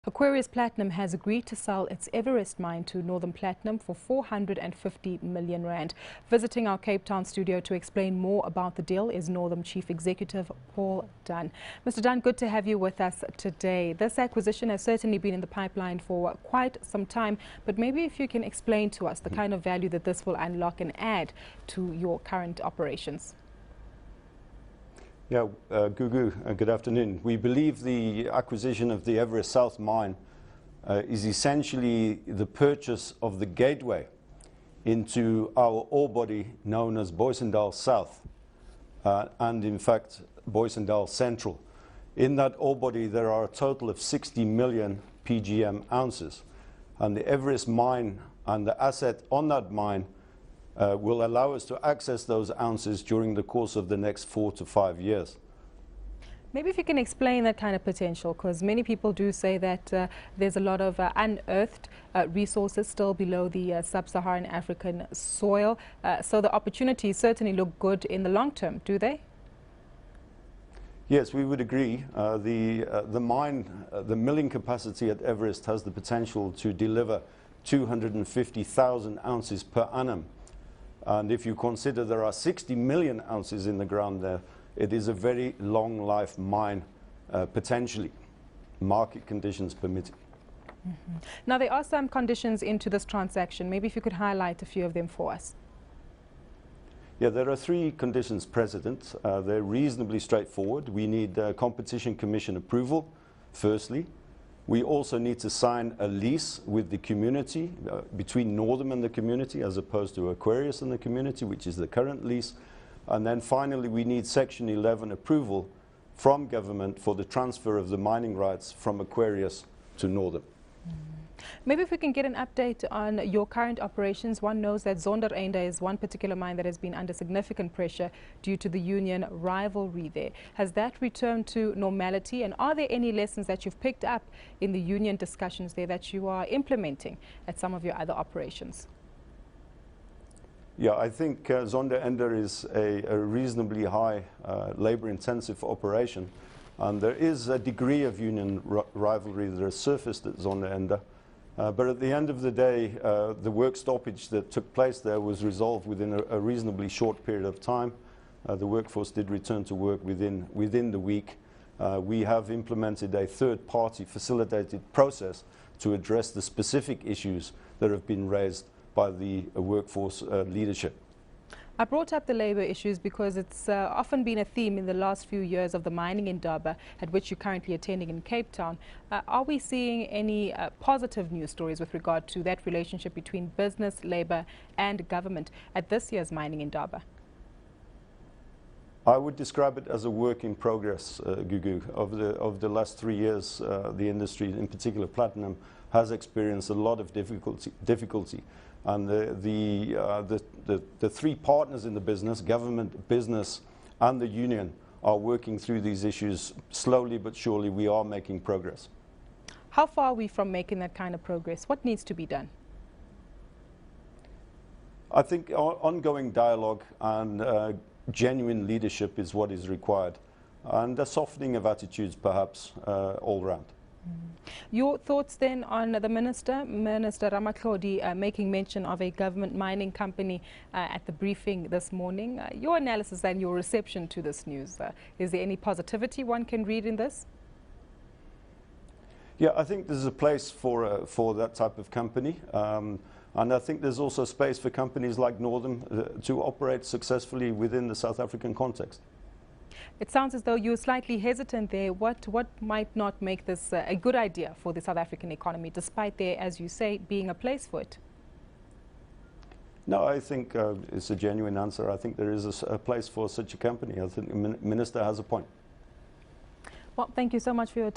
Aquarius Platinum has agreed to sell its Everest mine to Northam Platinum for 450 million rand. Visiting our Cape Town studio to explain more about the deal is Northam Chief Executive Paul Dunne. Mr. Dunne, good to have you with us today. This acquisition has certainly been in the pipeline for quite some time, but maybe if you can explain to us the kind of value that this will unlock and add to your current operations. Yeah, Gugu, good afternoon. We believe the acquisition of the Everest South mine is essentially the purchase of the gateway into our ore body known as Booysendal South and in fact Booysendal Central. In that ore body there are a total of 60 million PGM ounces, and the Everest mine and the asset on that mine will allow us to access those ounces during the course of the next 4 to 5 years. Maybe if you can explain that kind of potential, because many people do say that there's a lot of unearthed resources still below the sub-Saharan African soil. So the opportunities certainly look good in the long term, do they? Yes, we would agree. The mine, the milling capacity at Everest has the potential to deliver 250,000 ounces per annum. And if you consider there are 60 million ounces in the ground there, it is a very long life mine, potentially, market conditions permitting. Now, there are some conditions into this transaction. Maybe if you could highlight a few of them for us. Yeah, there are 3 conditions precedent. They're reasonably straightforward. We need Competition Commission approval, firstly. We also need to sign a lease with the community, between Northam and the community, as opposed to Aquarius and the community, which is the current lease. And then finally, we need Section 11 approval from government for the transfer of the mining rights from Aquarius to Northam. Maybe if we can get an update on your current operations. One knows that Zonda is one particular mine that has been under significant pressure due to the union rivalry there. Has that returned to normality, and are there any lessons that you've picked up in the union discussions there that you are implementing at some of your other operations? Yeah, I think Zonda is a reasonably high labor-intensive operation, and there is a degree of union rivalry that has surfaced at Zonda. But at the end of the day, the work stoppage that took place there was resolved within a reasonably short period of time. The workforce did return to work within the week. We have implemented a third-party facilitated process to address the specific issues that have been raised by the workforce leadership. I brought up the labour issues because it's often been a theme in the last few years of the mining Indaba, at which you're currently attending in Cape Town. Are we seeing any positive news stories with regard to that relationship between business, labour and government at this year's mining Indaba? I would describe it as a work in progress, Gugu. Of the last 3 years, the industry, in particular platinum, has experienced a lot of difficulty. And the 3 partners in the business, government, business and the union, are working through these issues slowly but surely. We are making progress. How far are we from making that kind of progress? What needs to be done? I think ongoing dialogue and genuine leadership is what is required, and a softening of attitudes perhaps all round. Your thoughts then on the Minister Ramatlhodi, making mention of a government mining company at the briefing this morning. Your analysis and your reception to this news. Is there any positivity one can read in this? Yeah, I think there's a place for that type of company. And I think there's also space for companies like Northam to operate successfully within the South African context. It sounds as though you're slightly hesitant there. What might not make this a good idea for the South African economy, despite there, as you say, being a place for it? No, I think it's a genuine answer. I think there is a place for such a company. I think the Minister has a point. Well, thank you so much for your time.